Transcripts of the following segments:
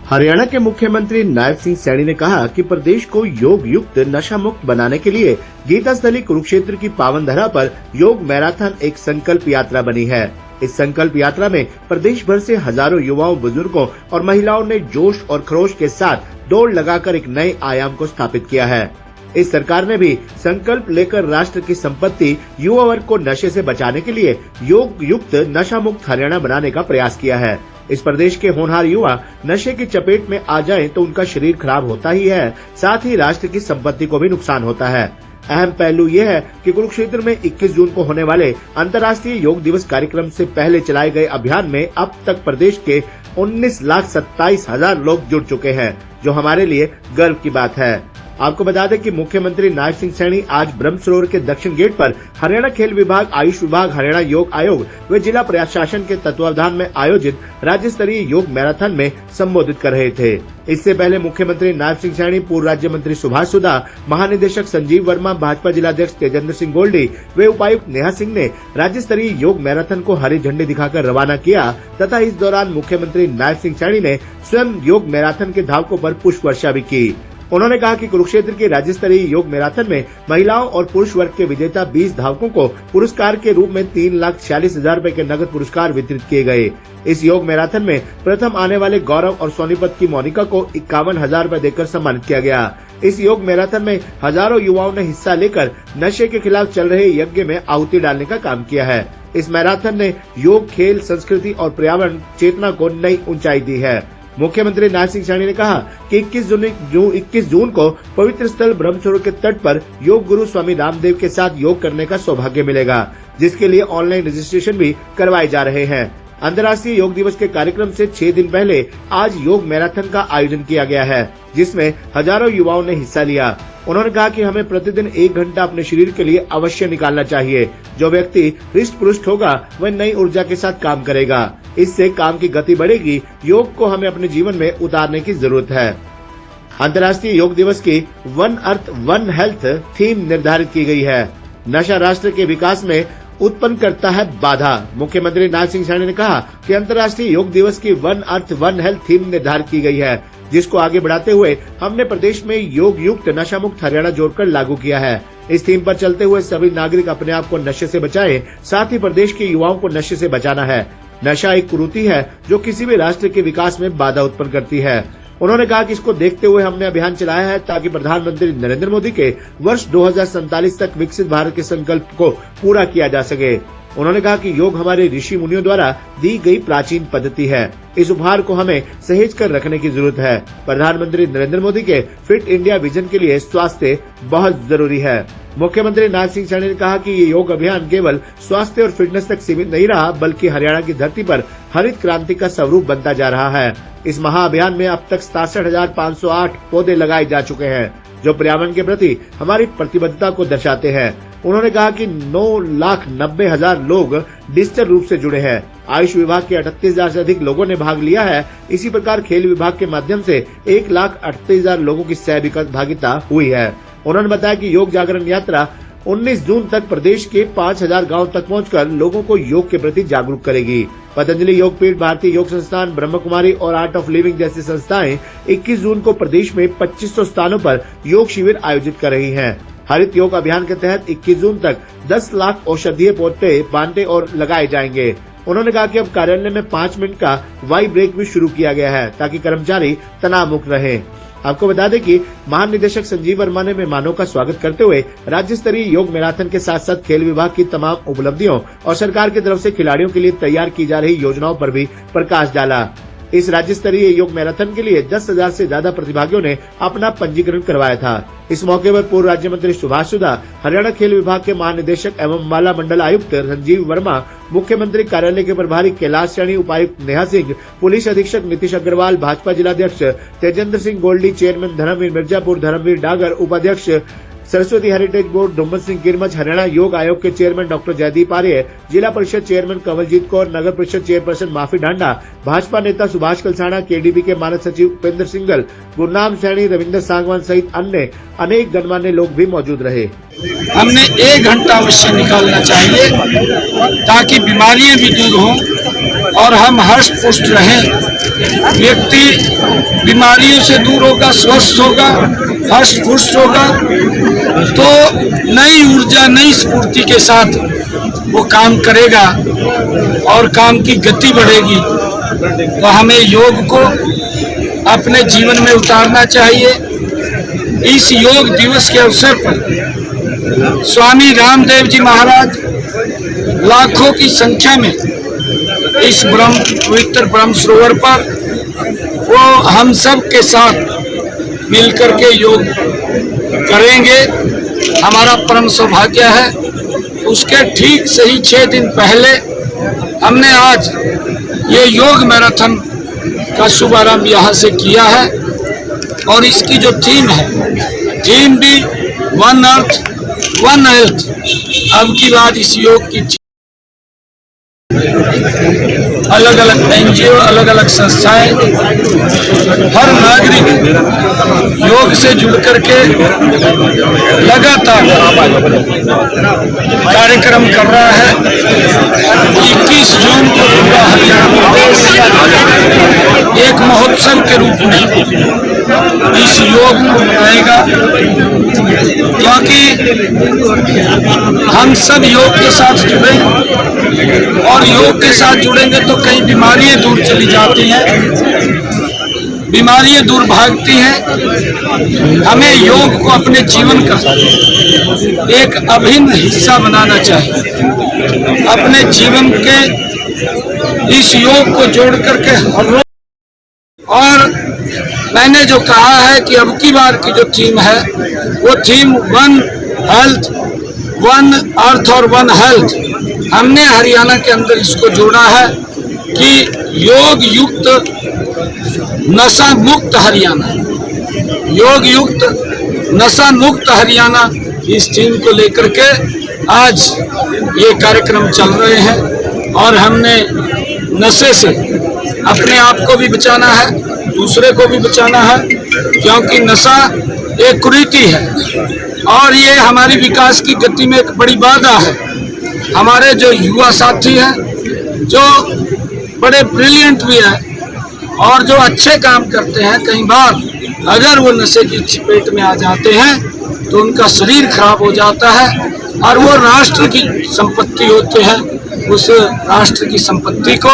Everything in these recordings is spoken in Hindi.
हरियाणा के मुख्यमंत्री नायब सिंह सैनी ने कहा कि प्रदेश को योग युक्त नशा मुक्त बनाने के लिए गीता स्थली कुरुक्षेत्र की पावन धरा पर योग मैराथन एक संकल्प यात्रा बनी है। इस संकल्प यात्रा में प्रदेश भर से हजारों युवाओं, बुजुर्गों और महिलाओं ने जोश और खरोश के साथ दौड़ लगाकर एक नए आयाम को स्थापित किया है। इस सरकार ने भी संकल्प लेकर राष्ट्र की संपत्ति युवा वर्ग को नशे से बचाने के लिए योग युक्त नशा मुक्त हरियाणा बनाने का प्रयास किया है। इस प्रदेश के होनहार युवा नशे की चपेट में आ जाएं तो उनका शरीर खराब होता ही है, साथ ही राष्ट्र की संपत्ति को भी नुकसान होता है। अहम पहलू यह है कि कुरुक्षेत्र में 21 जून को होने वाले अंतर्राष्ट्रीय योग दिवस कार्यक्रम से पहले चलाए गए अभियान में अब तक प्रदेश के 19,27,000 लोग जुड़ चुके हैं, जो हमारे लिए गर्व की बात है। आपको बता दें कि मुख्यमंत्री नायब सिंह सैनी आज ब्रह्म सरोवर के दक्षिण गेट पर हरियाणा खेल विभाग, आयुष विभाग, हरियाणा योग आयोग व जिला प्रशासन के तत्वावधान में आयोजित राज्य स्तरीय योग मैराथन में संबोधित कर रहे थे। इससे पहले मुख्यमंत्री नायब सिंह सैनी, पूर्व राज्य मंत्री सुभाष सुधा, महानिदेशक संजीव वर्मा, भाजपा जिलाध्यक्ष तेजेंद्र सिंह गोल्डी व उपायुक्त नेहा सिंह ने राज्य स्तरीय योग मैराथन को हरी झंडी दिखाकर रवाना किया तथा इस दौरान मुख्यमंत्री नायब सिंह सैनी ने स्वयं योग मैराथन के धावकों पर पुष्प वर्षा भी की। उन्होंने कहा कि कुरुक्षेत्र के राज्य स्तरीय योग मैराथन में महिलाओं और पुरुष वर्ग के विजेता 20 धावकों को पुरस्कार के रूप में 3,46,000 रूपए के नगद पुरस्कार वितरित किए गए। इस योग मैराथन में प्रथम आने वाले गौरव और सोनीपत की मोनिका को 51,000 रूपए देकर सम्मानित किया गया। इस योग मैराथन में हजारों युवाओं ने हिस्सा लेकर नशे के खिलाफ चल रहे यज्ञ में आहुति डालने का काम किया है। इस मैराथन ने योग, खेल, संस्कृति और पर्यावरण चेतना को नई ऊंचाई दी है। मुख्यमंत्री नायब सिंह सैनी ने कहा कि 21 जून को पवित्र स्थल ब्रह्म सरोवर के तट पर योग गुरु स्वामी रामदेव के साथ योग करने का सौभाग्य मिलेगा, जिसके लिए ऑनलाइन रजिस्ट्रेशन भी करवाए जा रहे हैं। अंतर्राष्ट्रीय योग दिवस के कार्यक्रम से 6 दिन पहले आज योग मैराथन का आयोजन किया गया है, जिसमें हजारों युवाओं ने हिस्सा लिया। उन्होंने कहा कि हमें प्रतिदिन 1 घंटा अपने शरीर के लिए अवश्य निकालना चाहिए। जो व्यक्ति हृष्ट पुष्ट होगा वह नई ऊर्जा के साथ काम करेगा। इससे काम की गति बढ़ेगी। योग को हमें अपने जीवन में उतारने की जरूरत है। अंतर्राष्ट्रीय योग दिवस की one earth one health theme निर्धारित की गई है। नशा राष्ट्र के विकास में उत्पन्न करता है बाधा। मुख्यमंत्री नायब सिंह सैनी ने कहा कि अंतर्राष्ट्रीय योग दिवस की one earth one health theme निर्धारित की गई है, जिसको आगे बढ़ाते हुए हमने प्रदेश में योग युक्त नशा मुक्त हरियाणा जोड़कर लागू किया है। इस थीम पर चलते हुए सभी नागरिक अपने आप को नशे से बचाएं, साथ ही प्रदेश के युवाओं को नशे से बचाना है। नशा एक कुरीति है जो किसी भी राष्ट्र के विकास में बाधा उत्पन्न करती है। उन्होंने कहा कि इसको देखते हुए हमने अभियान चलाया है ताकि प्रधानमंत्री नरेंद्र मोदी के वर्ष 2047 तक विकसित भारत के संकल्प को पूरा किया जा सके। उन्होंने कहा कि योग हमारे ऋषि मुनियों द्वारा दी गई प्राचीन पद्धति है। इस उपहार को हमें सहेज कर रखने की जरूरत है। प्रधानमंत्री नरेंद्र मोदी के फिट इंडिया विजन के लिए स्वास्थ्य बहुत जरूरी है। मुख्यमंत्री नायब सिंह सैनी ने कहा कि ये योग अभियान केवल स्वास्थ्य और फिटनेस तक सीमित नहीं रहा, बल्कि हरियाणा की धरती पर हरित क्रांति का स्वरूप बनता जा रहा है। इस महाअभियान में अब तक 67,508 पौधे लगाए जा चुके हैं, जो पर्यावरण के प्रति हमारी प्रतिबद्धता को दर्शाते हैं। उन्होंने कहा कि 9,90,000 लोग डिजिटल रूप से जुड़े हैं। आयुष विभाग के 38,000 से अधिक लोगों ने भाग लिया है। इसी प्रकार खेल विभाग के माध्यम से 1,38,000 लोगों की सहभागिता हुई है। उन्होंने बताया कि योग जागरण यात्रा 19 जून तक प्रदेश के 5,000 गांव तक पहुंचकर लोगों को योग के प्रति जागरूक करेगी। पतंजलि योगपीठ, भारतीय योग संस्थान, ब्रह्म कुमारी और आर्ट ऑफ लिविंग जैसी संस्थाएं 21 जून को प्रदेश में 2500 स्थानों पर योग शिविर आयोजित कर रही हैं। हरित योग अभियान के तहत 21 जून तक 10 लाख औषधीय पौधे बांटे और लगाए जाएंगे। उन्होंने कहा कि अब कार्यालय में 5 मिनट का वाई ब्रेक भी शुरू किया गया है ताकि कर्मचारी तनाव मुक्त रहे। आपको बता दें कि महानिदेशक संजीव वर्मा ने मेहमानों का स्वागत करते हुए राज्य स्तरीय योग मैराथन के साथ साथ खेल विभाग की तमाम उपलब्धियों और सरकार की तरफ से खिलाड़ियों के लिए तैयार की जा रही योजनाओं पर भी प्रकाश डाला। इस राज्य स्तरीय योग मैराथन के लिए 10,000 से ज्यादा प्रतिभागियों ने अपना पंजीकरण करवाया था। इस मौके पर पूर्व राज्य मंत्री सुभाष सुधा, हरियाणा खेल विभाग के महानिदेशक एवं अम्बाला मंडल आयुक्त संजीव वर्मा, मुख्यमंत्री कार्यालय के प्रभारी कैलाश सैनी, उपायुक्त नेहा सिंह, पुलिस अधीक्षक नीतीश अग्रवाल, भाजपा जिलाध्यक्ष तेजेंद्र सिंह गोल्डी, चेयरमैन धर्मवीर मिर्जापुर, धर्मवीर डागर, उपाध्यक्ष सरस्वती हेरिटेज बोर्ड, डुम्बन सिंह गिरमच, हरियाणा योग आयोग के चेयरमैन डॉक्टर जयदीप आर्य, जिला परिषद चेयरमैन कंवलजीत कौर, नगर परिषद चेयरपर्सन माफी ढांडा, भाजपा नेता सुभाष कलसाना, केडीबी के मानद सचिव उपेंद्र सिंगल, गुरनाम सैनी, रविंद्र सांगवान सहित अन्य अनेक गणमान्य लोग भी मौजूद रहे। हमने 1 घंटा अवश्य निकालना चाहिए ताकि बीमारियां भी दूर हों और हम हष्ट पुष्ट रहें। व्यक्ति बीमारियों से दूर होगा, स्वस्थ होगा, हष्ट पुष्ट होगा तो नई ऊर्जा, नई स्फूर्ति के साथ वो काम करेगा और काम की गति बढ़ेगी। तो हमें योग को अपने जीवन में उतारना चाहिए। इस योग दिवस के अवसर पर स्वामी रामदेव जी महाराज लाखों की संख्या में इस पवित्र ब्रह्म सरोवर पर वो हम सब के साथ मिलकर के योग करेंगे। हमारा परम सौभाग्य है। उसके ठीक सही 6 दिन पहले हमने आज ये योग मैराथन का शुभारंभ यहाँ से किया है और इसकी जो थीम है, थीम भी वन अर्थ वन हेल्थ। अब की बात इस योग की अलग अलग एनजीओ, अलग अलग संस्थाएं, हर नागरिक योग से जुड़ करके लगातार कार्यक्रम कर रहा है। 21 जून को पूरा हरियाणा प्रदेश एक महोत्सव के रूप में इस योग को मनाएगा, क्योंकि हम सब योग के साथ जुड़े और योग के साथ जुड़ेंगे तो कई बीमारियां दूर चली जाती हैं, बीमारियां दूर भागती हैं। हमें योग को अपने जीवन का एक अभिन्न हिस्सा बनाना चाहिए। अपने जीवन के इस योग को जोड़ करके हर रोज, और मैंने जो कहा है कि अब की बार की जो थीम है वो theme one health, one earth और वन हेल्थ। हमने हरियाणा के अंदर इसको जोड़ा है कि योग युक्त नशा मुक्त हरियाणा, योग युक्त नशा मुक्त हरियाणा। इस थीम को लेकर के आज ये कार्यक्रम चल रहे हैं और हमने नशे से अपने आप को भी बचाना है, दूसरे को भी बचाना है, क्योंकि नशा एक कुरीति है और ये हमारी विकास की गति में एक बड़ी बाधा है। हमारे जो युवा साथी हैं, जो बड़े ब्रिलियंट भी हैं और जो अच्छे काम करते हैं, कई बार अगर वो नशे की चपेट में आ जाते हैं तो उनका शरीर खराब हो जाता है और वो राष्ट्र की संपत्ति होते हैं, उस राष्ट्र की संपत्ति को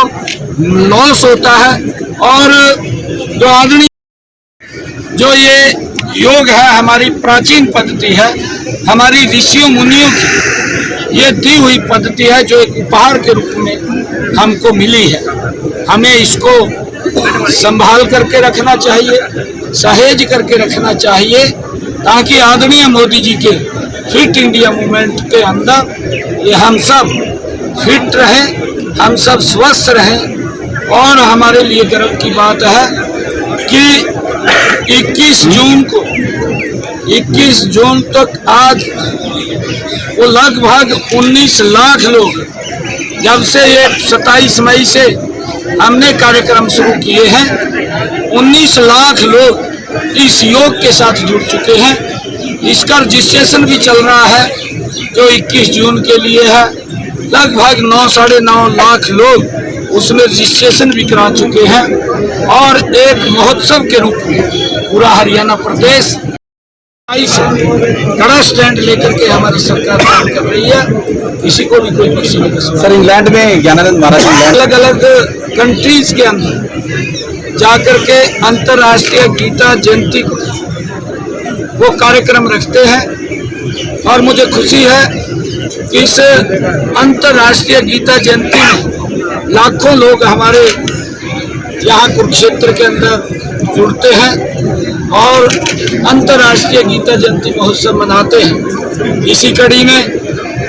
लॉस होता है। और जो आदरणीय जो ये योग है, हमारी प्राचीन पद्धति है, हमारी ऋषियों मुनियों की ये दी हुई पद्धति है, जो एक उपहार के रूप में हमको मिली है। हमें इसको संभाल करके रखना चाहिए, सहेज करके रखना चाहिए, ताकि आदरणीय मोदी जी के फिट इंडिया मूवमेंट के अंदर ये हम सब फिट रहें, हम सब स्वस्थ रहें। और हमारे लिए गर्व की बात है कि 21 जून तक आज वो लगभग 19 लाख लोग, जब से ये 27 मई से हमने कार्यक्रम शुरू किए हैं, 19 लाख लोग इस योग के साथ जुड़ चुके हैं। इसका रजिस्ट्रेशन भी चल रहा है जो 21 जून के लिए है। लगभग 9 साढ़े 9 लाख लोग उसमें रजिस्ट्रेशन भी करा चुके हैं और एक महोत्सव के रूप में पूरा हरियाणा प्रदेश कड़ा स्टैंड लेकर के हमारी सरकार काम कर रही है। किसी को भी कोई पक्षी नहीं कर सकता। सर, इंग्लैंड में ज्ञानानंद महाराज अलग अलग कंट्रीज के अंदर जाकर के अंतर्राष्ट्रीय गीता जयंती को वो कार्यक्रम रखते हैं और मुझे खुशी है कि इस अंतर्राष्ट्रीय गीता जयंती में लाखों लोग हमारे यहाँ कुरुक्षेत्र के अंदर जुड़ते हैं और अंतर्राष्ट्रीय गीता जयंती महोत्सव मनाते हैं। इसी कड़ी में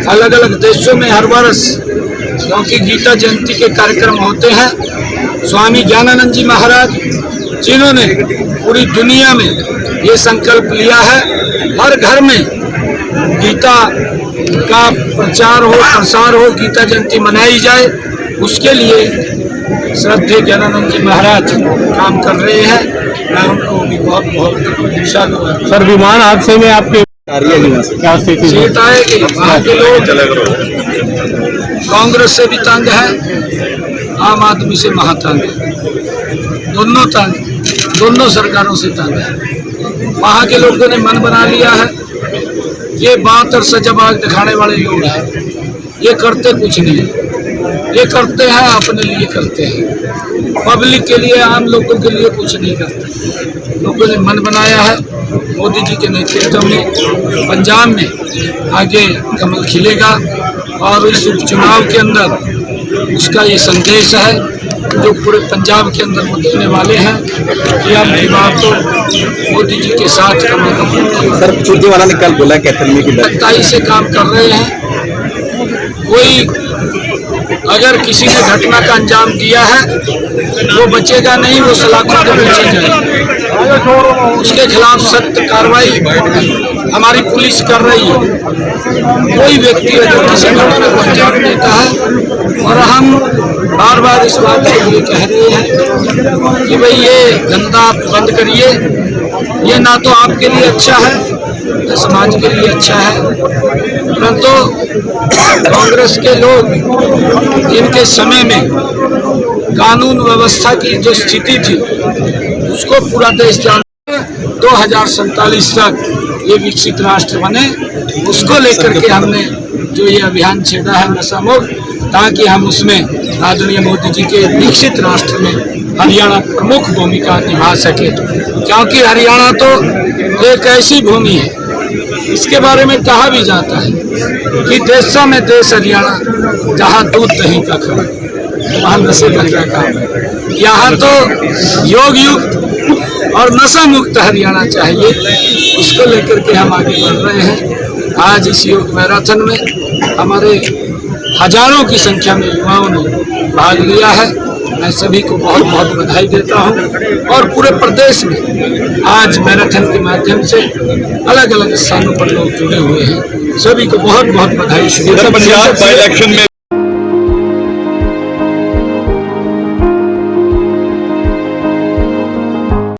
अलग अलग देशों में हर वर्ष, क्योंकि गीता जयंती के कार्यक्रम होते हैं, स्वामी ज्ञानानंद जी महाराज जिन्होंने पूरी दुनिया में ये संकल्प लिया है हर घर में गीता का प्रचार हो, प्रसार हो, गीता जयंती मनाई जाए, उसके लिए श्रद्धेय ज्ञानानंद जी महाराज काम कर रहे हैं। मैं उनको भी बहुत बहुत साधुवाद। सर, विमान हादसे में आपके क्या स्थिति है? सीट है कि वहाँ के लोग कांग्रेस से भी तंग है, आम आदमी से महातंग है, दोनों तंग, दोनों सरकारों से तंग है। वहाँ के लोगों ने मन बना लिया है, ये बात और सजाबाज दिखाने वाले लोग हैं, ये करते कुछ नहीं, ये करते हैं अपने लिए करते हैं, पब्लिक के लिए, आम लोगों के लिए कुछ नहीं करते। लोगों ने मन बनाया है मोदी जी के नेतृत्व में पंजाब में आगे कमल खिलेगा और इस उपचुनाव के अंदर उसका ये संदेश है जो पूरे पंजाब के अंदर वो देने वाले हैं कि अब की बात तो मोदी जी के साथ कमल का फूल। सर, सुरजेवाला ने कल बोला कैथल की सख्ताई से काम कर रहे हैं। कोई अगर किसी ने घटना का अंजाम दिया है वो बचेगा नहीं, वो सलाखों के पीछे जाएगा। उसके खिलाफ सख्त कार्रवाई हमारी पुलिस कर रही है। कोई व्यक्ति अगर किसी घटना को अंजाम देता है, और हम बार बार इस बात के लिए कह रहे हैं कि भाई ये धंधा आप बंद करिए, ये ना तो आपके लिए अच्छा है न समाज के लिए अच्छा है। परंतु कांग्रेस के लोग इनके समय में कानून व्यवस्था की जो स्थिति थी उसको पूरा देश जानता है। 2047 तक ये विकसित राष्ट्र बने, उसको लेकर के हमने जो ये अभियान छेड़ा है नशा मुक्त, ताकि हम उसमें आदरणीय मोदी जी के विकसित राष्ट्र में हरियाणा प्रमुख भूमिका निभा सके। क्योंकि हरियाणा तो एक ऐसी भूमि है, इसके बारे में कहा भी जाता है कि देशों में देश हरियाणा, जहाँ दूध दही का खड़ा, वहाँ नशे का क्या काम है। यहाँ तो योग युक्त और नशा मुक्त हरियाणा चाहिए, उसको लेकर के हम आगे बढ़ रहे हैं। आज इस योग मैराथन में हमारे हजारों की संख्या में युवाओं ने भाग लिया है। मैं सभी को बहुत बहुत बधाई देता हूं। और पूरे प्रदेश में आज मैराथन के माध्यम से अलग अलग स्थानों पर लोग जुड़े हुए हैं, सभी को बहुत बहुत बधाई। पंजाब बाई इलेक्शन में